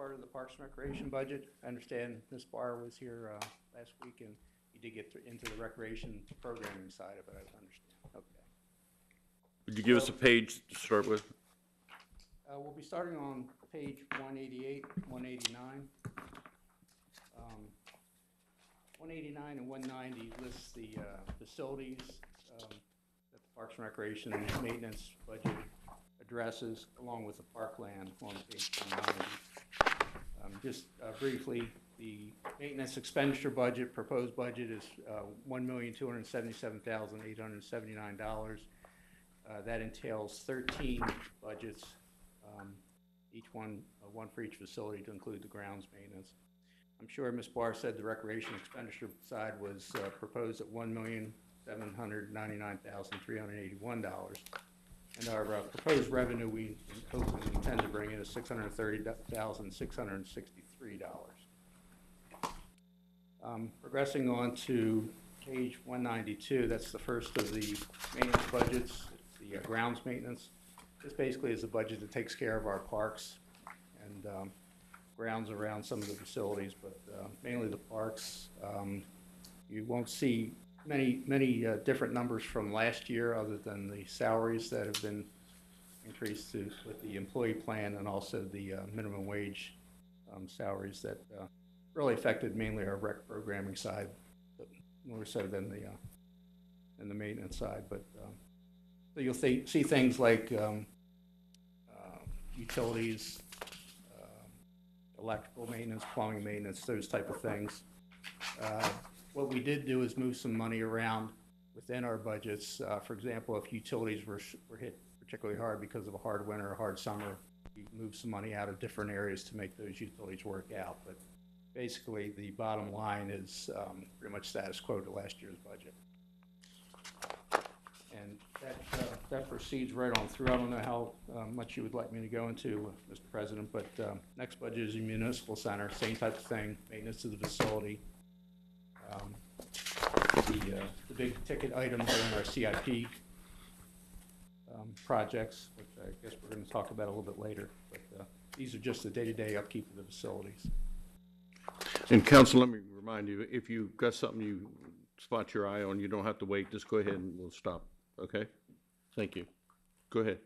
part of the Parks and Recreation budget. I understand Ms. Barr was here last week, and you did get into the recreation programming side of it, I understand. Okay. Would you give us a page to start with? We'll be starting on page 188, 189. 189 and 190 lists the facilities that the Parks and Recreation and Maintenance budget addresses, along with the parkland on page 190. Just briefly, the maintenance expenditure budget, proposed budget is $1,277,879. That entails 13 budgets, each one for each facility to include the grounds maintenance. I'm sure Ms. Barr said the recreation expenditure side was proposed at $1,799,381. And our proposed revenue we hope and intend to bring in is $630,663. Progressing on to page 192, that's the first of the maintenance budgets, the grounds maintenance. This basically is the budget that takes care of our parks and grounds around some of the facilities, but mainly the parks. You won't see many different numbers from last year other than the salaries that have been increased with the employee plan and also the minimum wage salaries that really affected mainly our rec programming side, but more so than the maintenance side. But so you'll see things like utilities, electrical maintenance, plumbing maintenance, those type of things. What we did do is move some money around within our budgets. For example, if utilities were hit particularly hard because of a hard winter or hard summer, we moved some money out of different areas to make those utilities work out. But basically, the bottom line is pretty much status quo to last year's budget. And that proceeds right on through. I don't know how much you would like me to go into, Mr. President, but next budget is the municipal center, same type of thing, maintenance of the facility. The big ticket items are in our CIP projects, which I guess we're going to talk about a little bit later. But these are just the day-to-day upkeep of the facilities. And Council, let me remind you, if you've got something you spot your eye on, you don't have to wait. Just go ahead and we'll stop. Okay? Thank you. Go ahead.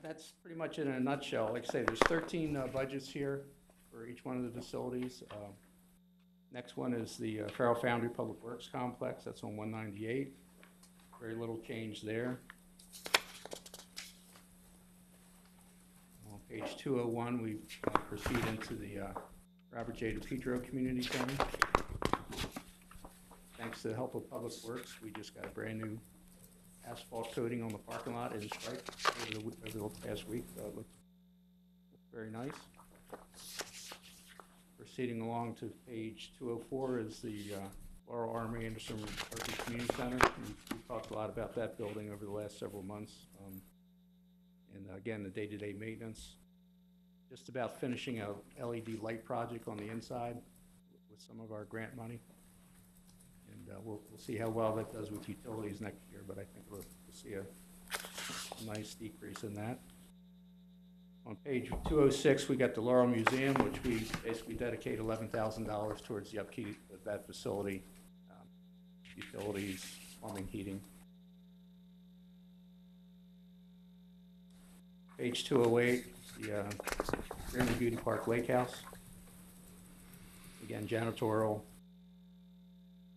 That's pretty much in a nutshell. Like I say, there's 13 budgets here for each one of the facilities. Next one is the Farrell Foundry Public Works Complex. That's on 198. Very little change there. On page 201, we proceed into the Robert J. DePietro Community Center. Thanks to the help of Public Works, we just got a brand new asphalt coating on the parking lot in stripe over the past week. It looked very nice. Proceeding along to page 204 is the Laurel Army Anderson Murphy Community Center. We've talked a lot about that building over the last several months. And again, the day-to-day maintenance. Just about finishing a LED light project on the inside with some of our grant money. And we'll see how well that does with utilities next year, but I think we'll see a nice decrease in that. On page 206, we got the Laurel Museum, which we basically dedicate $11,000 towards the upkeep of that facility, utilities, plumbing, heating. Page 208, the Raymond Beauty Park Lake House. Again, janitorial,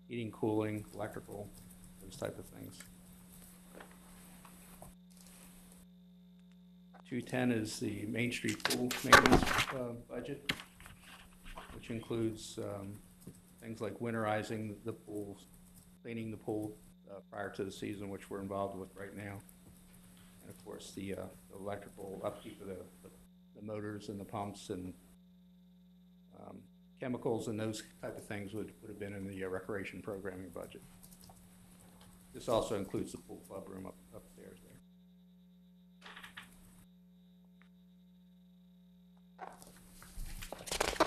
heating, cooling, electrical, those type of things. 210 is the Main Street pool maintenance budget, which includes things like winterizing the pools, cleaning the pool prior to the season, which we're involved with right now. And of course, the electrical upkeep of the motors and the pumps and chemicals and those type of things would have been in the recreation programming budget. This also includes the pool club room upstairs there.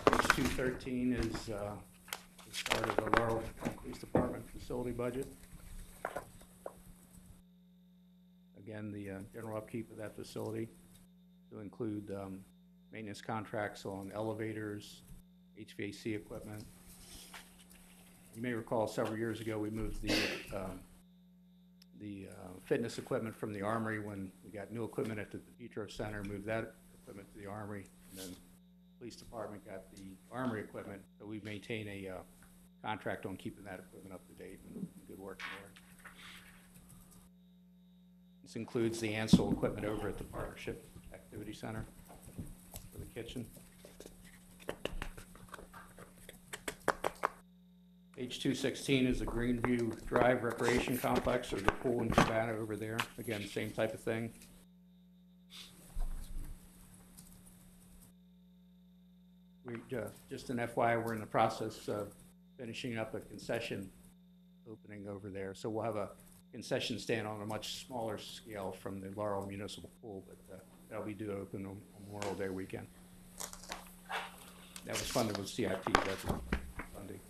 Page 213 is the start of the Laurel Police Department facility budget. Again, the general upkeep of that facility to include maintenance contracts on elevators, HVAC equipment. You may recall several years ago, we moved the fitness equipment from the Armory when we got new equipment at the Petro Center, moved that equipment to the Armory, and then the police department got the Armory equipment, so we maintain a contract on keeping that equipment up to date and good working order. This includes the Ansel equipment over at the Partnership Activity Center for the kitchen. Page 216 is the Greenview Drive Recreation Complex, or the pool and cabana over there. Again, same type of thing. We, just an FYI, we're in the process of finishing up a concession opening over there. So we'll have a concession stand on a much smaller scale from the Laurel Municipal Pool, but that'll be due to open on Memorial Day weekend. That was funded with CIP budget funding.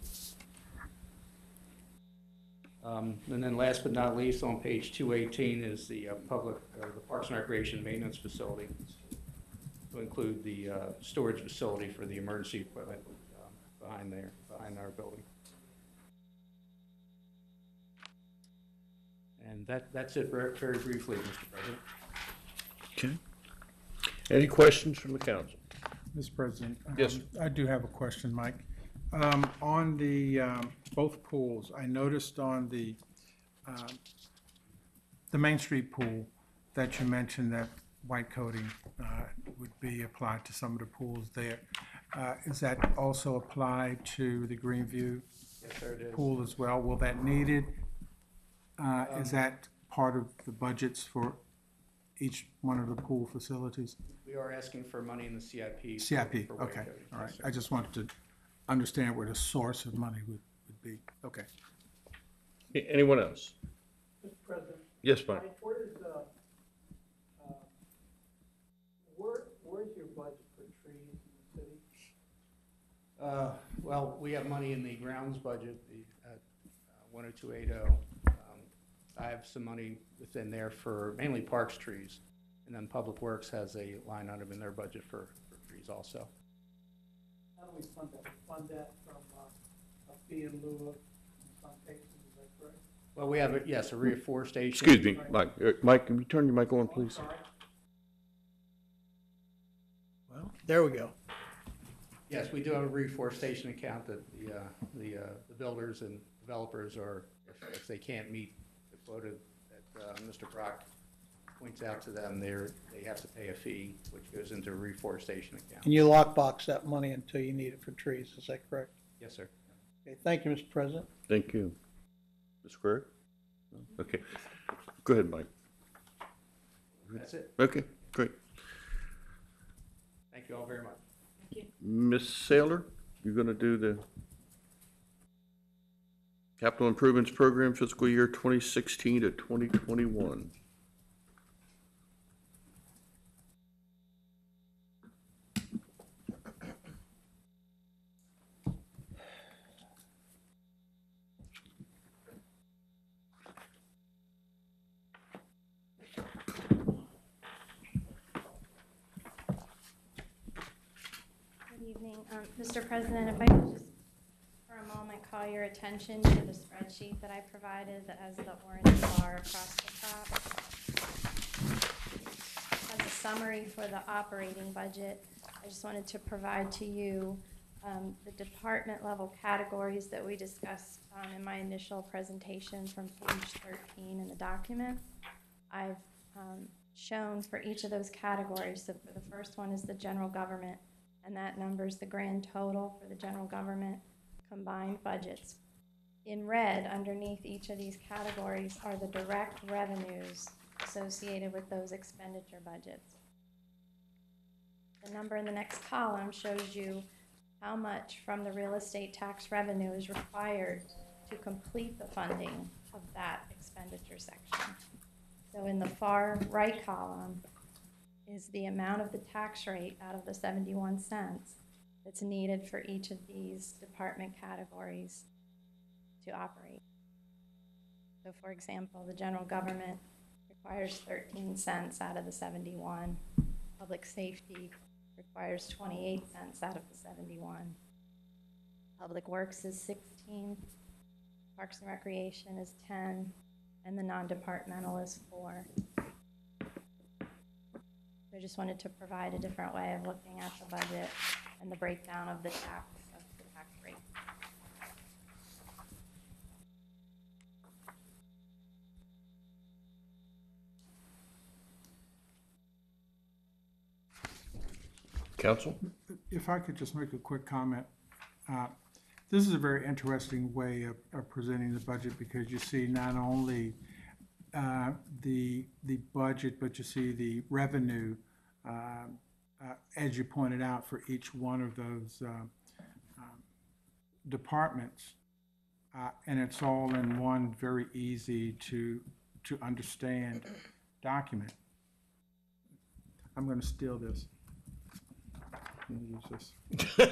And then last but not least, on page 218 is the the Parks and Recreation Maintenance Facility. To include the storage facility for the emergency equipment behind our building. And that's it very, very briefly, Mr. President. Okay. Any questions from the council? Mr. President? Yes, sir. I do have a question, Mike. On the, both pools, I noticed on the Main Street pool that you mentioned that white coating would be applied to some of the pools there. Is that also applied to the Greenview Yes, sir, it is. pool as well? Will that need it? Is that part of the budgets for each one of the pool facilities? We are asking for money in the CIP. CIP, for white okay, coating. all right. Yes, sir. I just wanted to understand where the source of money would be. Okay. Anyone else? Mr. President. Yes, Mike. Where's your budget for trees in the city? Well, we have money in the grounds budget, the 10280. I have some money within there for mainly parks trees, and then Public Works has a line item in their budget for trees also. How do we fund that? We fund that from a fee in lieu of, in some cases, is that correct? Well, we have, yes, a reforestation. Excuse me, Mike. Mike, can you turn your mic on, please? Sorry. Well, there we go. Yes, we do have a reforestation account that the builders and developers are, if they can't meet the quota that Mr. Brock points out to them, they have to pay a fee, which goes into a reforestation account. And you lockbox that money until you need it for trees, is that correct? Yes, sir. Okay, thank you, Mr. President. Thank you. Ms. Greer? Okay. Go ahead, Mike. That's it. Okay, great. Thank you all very much. Ms. Saylor, you're going to do the Capital Improvements Program fiscal year 2016 to 2021. Mr. President, if I could just for a moment call your attention to the spreadsheet that I provided as the orange bar across the top. As a summary for the operating budget, I just wanted to provide to you the department level categories that we discussed in my initial presentation from page 13 in the document. I've shown for each of those categories. So for the first one is the general government, and that number's the grand total for the general government combined budgets. In red, underneath each of these categories are the direct revenues associated with those expenditure budgets. The number in the next column shows you how much from the real estate tax revenue is required to complete the funding of that expenditure section. So in the far right column is the amount of the tax rate out of the 71 cents that's needed for each of these department categories to operate. So for example, the general government requires 13 cents out of the 71. Public safety requires 28 cents out of the 71. Public Works is 16, Parks and Recreation is 10, and the non-departmental is 4. I just wanted to provide a different way of looking at the budget and the breakdown of the tax rate. Council? If I could just make a quick comment. This is a very interesting way of presenting the budget, because you see not only the budget, but you see the revenue, as you pointed out, for each one of those departments. And it's all in one very easy to understand document. I'm going to steal this. I'm going to use this.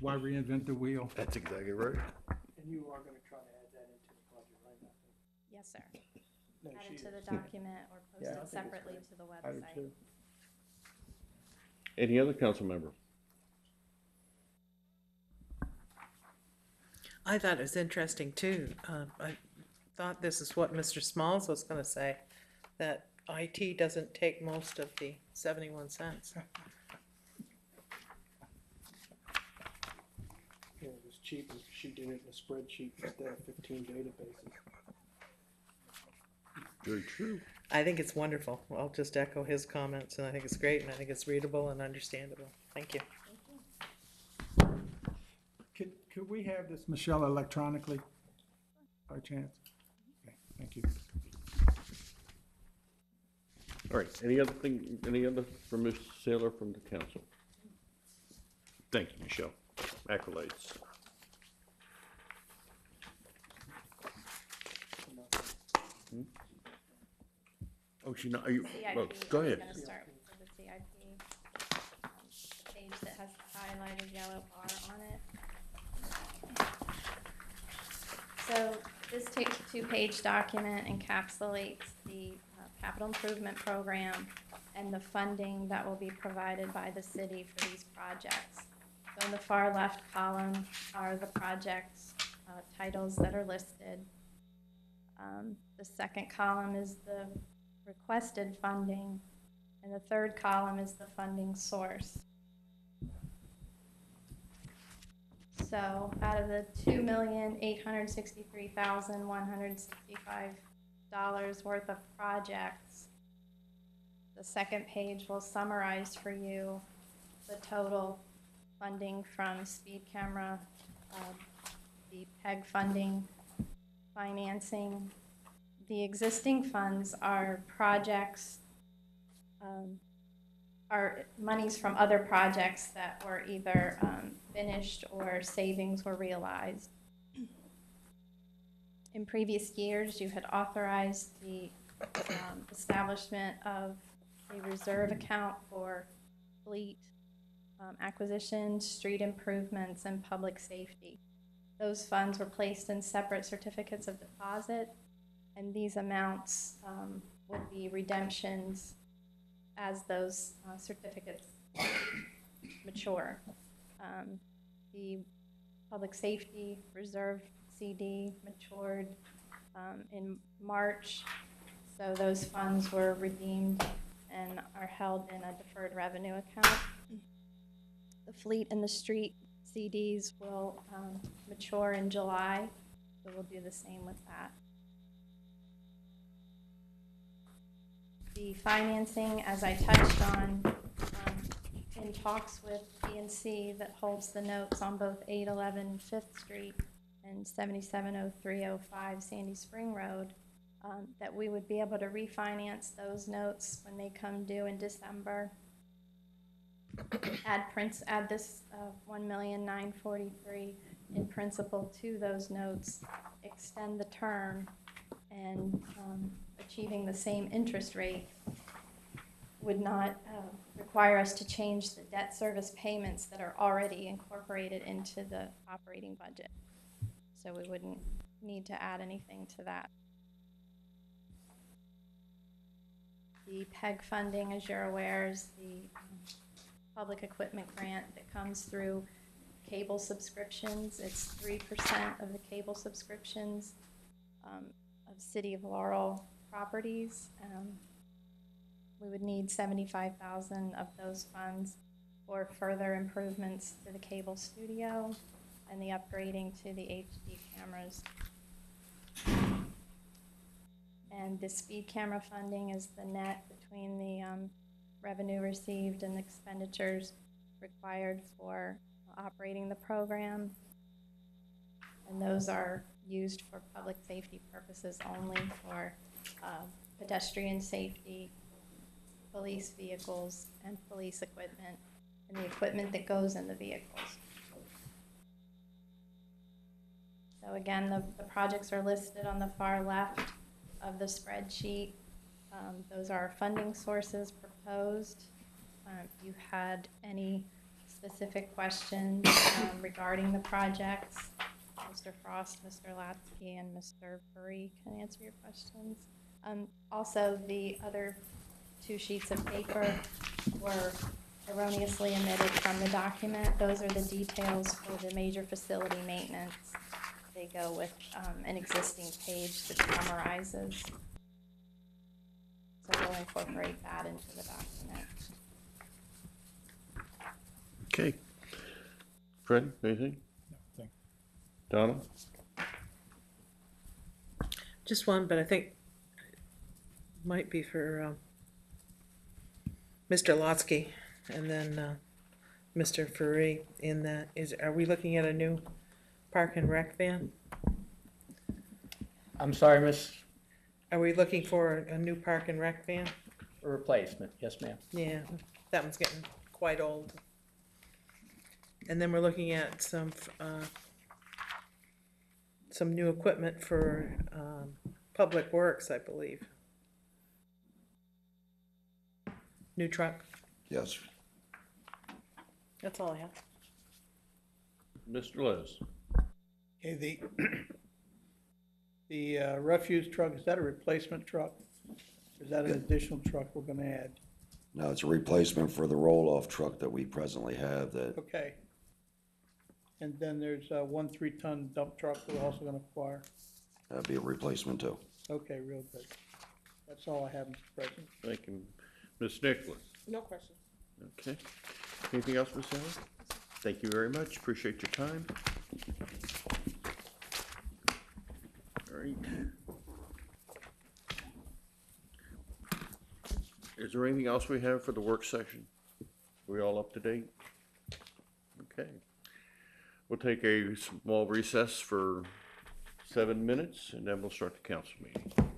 Why reinvent the wheel? That's exactly right. And you are gonna try to add that into the budget, right? I think. Yes, sir. No, Add she it to the is. document or Yeah, I post think it it's separately great. to the I do website. too. Any other council member? I thought it was interesting too. I thought this is what Mr. Smalls was gonna say, that IT doesn't take most of the 71 cents. Yeah, it was cheaper. She did it in a spreadsheet instead of 15 databases. Very true. I think it's wonderful. I'll just echo his comments, and I think it's great, and I think it's readable and understandable. Thank you. Could we have this, Michelle, electronically, by chance? Okay, thank you. All right, any other from Ms. Saylor from the council? Thank you, Michelle. Accolades. Oh, she not, are you, CIP, well, go ahead. I'm going to start with the CIP. The page that has the highlighted yellow bar on it. So this two-page document encapsulates the capital improvement program and the funding that will be provided by the city for these projects. So in the far left column are the projects titles that are listed. The second column is the requested funding, and the third column is the funding source. So out of the $2,863,165 worth of projects, the second page will summarize for you the total funding from speed camera, the PEG funding, financing. The existing funds are projects, are monies from other projects that were either finished or savings were realized. In previous years, you had authorized the establishment of a reserve account for fleet acquisition, street improvements, and public safety. Those funds were placed in separate certificates of deposit, and these amounts would be redemptions as those certificates mature. The public safety reserve CD matured in March, so those funds were redeemed and are held in a deferred revenue account. The fleet and the street CDs will mature in July, so we'll do the same with that. The financing, as I touched on, in talks with PNC that holds the notes on both 811 5th Street and 770305 Sandy Spring Road, that we would be able to refinance those notes when they come due in December. Add this $1,943,000 in principal to those notes, extend the term, and achieving the same interest rate would not require us to change the debt service payments that are already incorporated into the operating budget. So we wouldn't need to add anything to that. The PEG funding, as you're aware, is the public equipment grant that comes through cable subscriptions. It's 3% of the cable subscriptions of City of Laurel properties. We would need 75,000 of those funds for further improvements to the cable studio and the upgrading to the HD cameras. And the speed camera funding is the net between the revenue received and expenditures required for operating the program. And those are used for public safety purposes only, for pedestrian safety, police vehicles, and police equipment, and the equipment that goes in the vehicles. So again, the projects are listed on the far left of the spreadsheet. Those are funding sources proposed. If you had any specific questions regarding the projects, Mr. Frost, Mr. Latsky, and Mr. Furry can answer your questions. Also, the other 2 sheets of paper were erroneously omitted from the document. Those are the details for the major facility maintenance. They go with an existing page that summarizes. So we'll incorporate that into the document. Okay. Fred, anything? No, thank Donna? Just one, but I think it might be for Mr. Lotsky and then Mr. Furry. In that, are we looking at a new park and rec van? I'm sorry, Miss, Are we looking for a new park and rec van? a replacement, yes, ma'am. Yeah, that one's getting quite old. And then we're looking at some new equipment for Public Works, I believe. New truck. Yes. That's all I have. Mr. Les? Okay, the refuse truck, is that a replacement truck? Or is that an additional truck we're gonna add? No, it's a replacement for the roll-off truck that we presently have that, Okay. And then there's 1 3-ton dump truck we're also gonna acquire. that'd be a replacement too. Okay, real good. That's all I have, Mr. President. Thank you. Ms. Nicholas? No question. Okay. Anything else, Ms. Allen? Thank you very much. Appreciate your time. All right. Is there anything else we have for the work session? Are we all up to date? Okay. We'll take a small recess for 7 minutes, and then we'll start the council meeting.